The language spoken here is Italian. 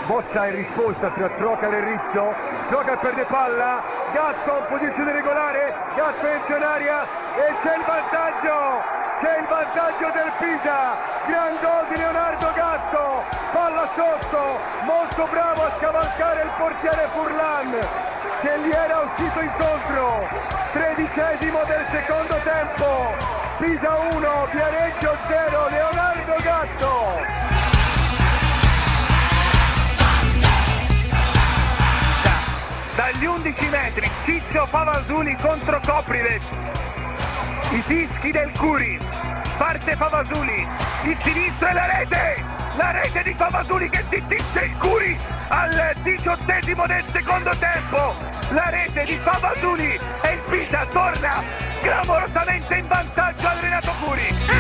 Mossa in risposta tra Trocar e Rizzo, Trocar perde palla, Gatto in posizione regolare, Gatto entra in aria e c'è il vantaggio del Pisa, gran gol di Leonardo Gatto, palla sotto, molto bravo a scavalcare il portiere Furlan che gli era uscito incontro, 13° del secondo tempo, Pisa 1, Viareggio 0, Leonardo Gatto. Dagli 11 metri, Ciccio Favasuli contro Copriles, i fischi del Curi, parte Favasuli, il sinistro e la rete di Favasuli che zittisce il Curi al 18° del secondo tempo, la rete di Favasuli e il Pisa torna clamorosamente in vantaggio al Renato Curi.